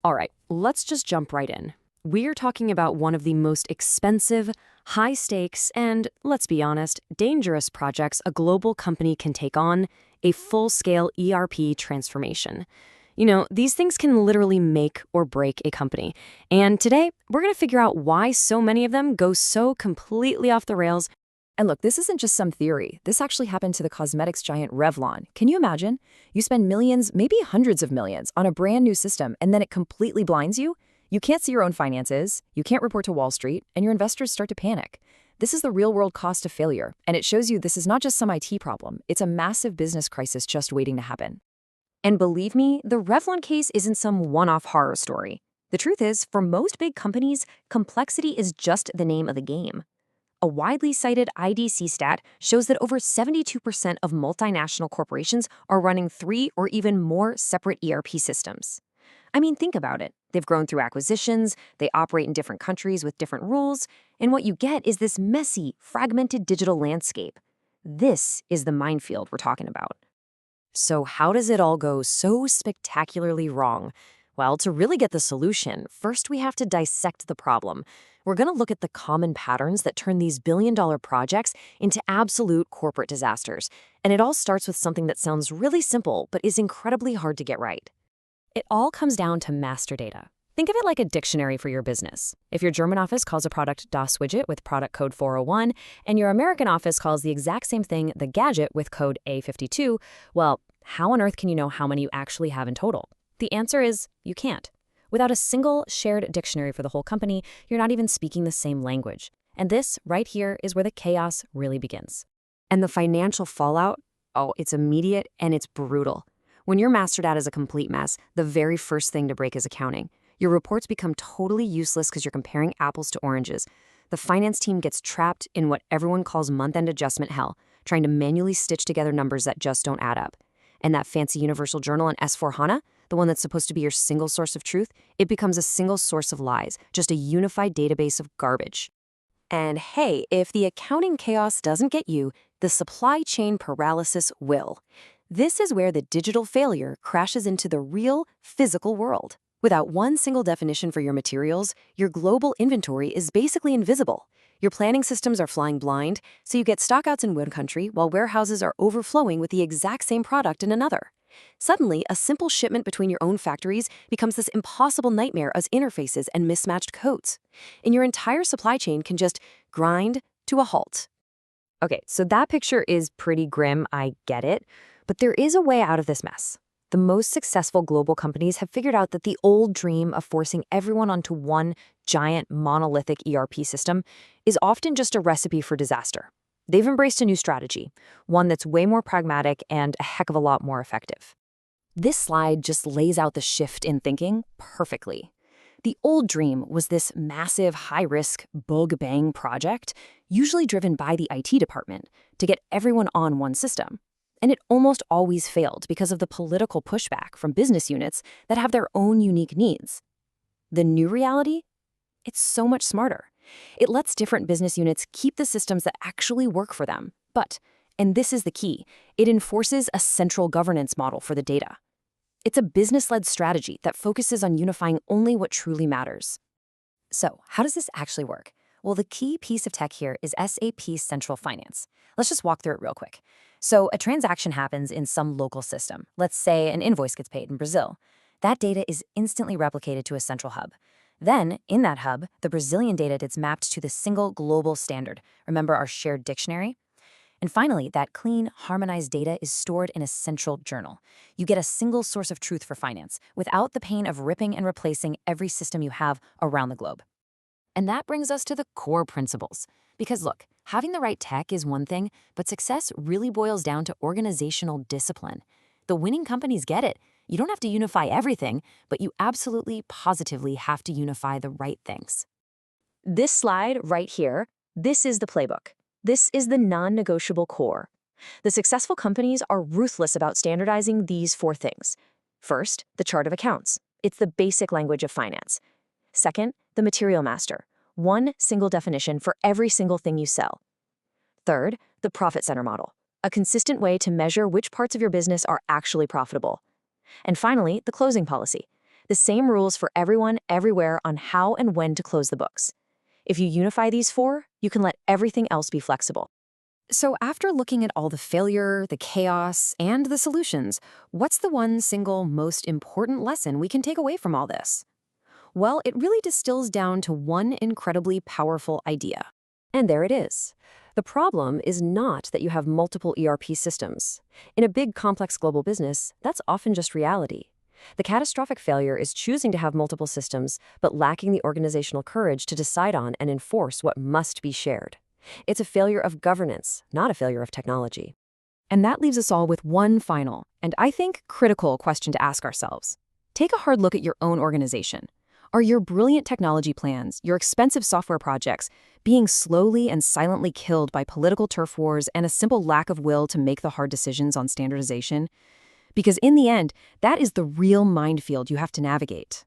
All right, let's just jump right in. We're talking about one of the most expensive, high stakes, and, let's be honest, dangerous projects a global company can take on: a full scale ERP transformation. These things can literally make or break a company. And today, we're going to figure out why so many of them go so completely off the rails. And look, this isn't just some theory. This actually happened to the cosmetics giant Revlon. Can you imagine? You spend millions, maybe hundreds of millions, on a brand new system, and then it completely blinds you? You can't see your own finances, you can't report to Wall Street, and your investors start to panic. This is the real-world cost of failure, and it shows you this is not just some IT problem. It's a massive business crisis just waiting to happen. And believe me, the Revlon case isn't some one-off horror story. The truth is, for most big companies, complexity is just the name of the game. A widely cited IDC stat shows that over 72% of multinational corporations are running 3 or even more separate ERP systems. I mean, think about it. They've grown through acquisitions, they operate in different countries with different rules, and what you get is this messy, fragmented digital landscape. This is the minefield we're talking about. So how does it all go so spectacularly wrong? Well, to really get the solution, first we have to dissect the problem. We're going to look at the common patterns that turn these billion-dollar projects into absolute corporate disasters. And it all starts with something that sounds really simple, but is incredibly hard to get right. It all comes down to master data. Think of it like a dictionary for your business. If your German office calls a product Das Widget with product code 401, and your American office calls the exact same thing the Gadget with code A52, well, how on earth can you know how many you actually have in total? The answer is you can't. Without a single shared dictionary for the whole company, you're not even speaking the same language. And this, right here, is where the chaos really begins. And the financial fallout? Oh, it's immediate and it's brutal. When your master data is a complete mess, the very first thing to break is accounting. Your reports become totally useless because you're comparing apples to oranges. The finance team gets trapped in what everyone calls month-end adjustment hell, trying to manually stitch together numbers that just don't add up. And that fancy universal journal in S/4HANA, the one that's supposed to be your single source of truth, it becomes a single source of lies, just a unified database of garbage. And hey, if the accounting chaos doesn't get you, the supply chain paralysis will. This is where the digital failure crashes into the real, physical world. Without one single definition for your materials, your global inventory is basically invisible. Your planning systems are flying blind, so you get stockouts in one country while warehouses are overflowing with the exact same product in another. Suddenly, a simple shipment between your own factories becomes this impossible nightmare of interfaces and mismatched codes. And your entire supply chain can just grind to a halt. Okay, so that picture is pretty grim, I get it, but there is a way out of this mess. The most successful global companies have figured out that the old dream of forcing everyone onto one giant monolithic ERP system is often just a recipe for disaster. They've embraced a new strategy, one that's way more pragmatic and a heck of a lot more effective. This slide just lays out the shift in thinking perfectly. The old dream was this massive, high-risk, bug-bang project, usually driven by the IT department, to get everyone on one system. And it almost always failed because of the political pushback from business units that have their own unique needs. The new reality? It's so much smarter. It lets different business units keep the systems that actually work for them. But, and this is the key, it enforces a central governance model for the data. It's a business-led strategy that focuses on unifying only what truly matters. So, how does this actually work? Well, the key piece of tech here is SAP Central Finance. Let's just walk through it real quick. So, a transaction happens in some local system. Let's say an invoice gets paid in Brazil. That data is instantly replicated to a central hub. Then, in that hub, the Brazilian data gets mapped to the single global standard. Remember our shared dictionary? And finally, that clean, harmonized data is stored in a central journal. You get a single source of truth for finance, without the pain of ripping and replacing every system you have around the globe. And that brings us to the core principles. Because look, having the right tech is one thing, but success really boils down to organizational discipline. The winning companies get it. You don't have to unify everything, but you absolutely, positively have to unify the right things. This slide right here, this is the playbook. This is the non-negotiable core. The successful companies are ruthless about standardizing these 4 things. First, the chart of accounts. It's the basic language of finance. Second, the material master. One single definition for every single thing you sell. Third, the profit center model. A consistent way to measure which parts of your business are actually profitable. And finally, the closing policy. The same rules for everyone, everywhere on how and when to close the books. If you unify these four, you can let everything else be flexible. So after looking at all the failure, the chaos, and the solutions, what's the one single most important lesson we can take away from all this? Well, it really distills down to one incredibly powerful idea. And there it is. The problem is not that you have multiple ERP systems. In a big, complex global business, that's often just reality. The catastrophic failure is choosing to have multiple systems, but lacking the organizational courage to decide on and enforce what must be shared. It's a failure of governance, not a failure of technology. And that leaves us all with one final, and I think critical question to ask ourselves. Take a hard look at your own organization. Are your brilliant technology plans, your expensive software projects, being slowly and silently killed by political turf wars and a simple lack of will to make the hard decisions on standardization? Because in the end, that is the real minefield you have to navigate.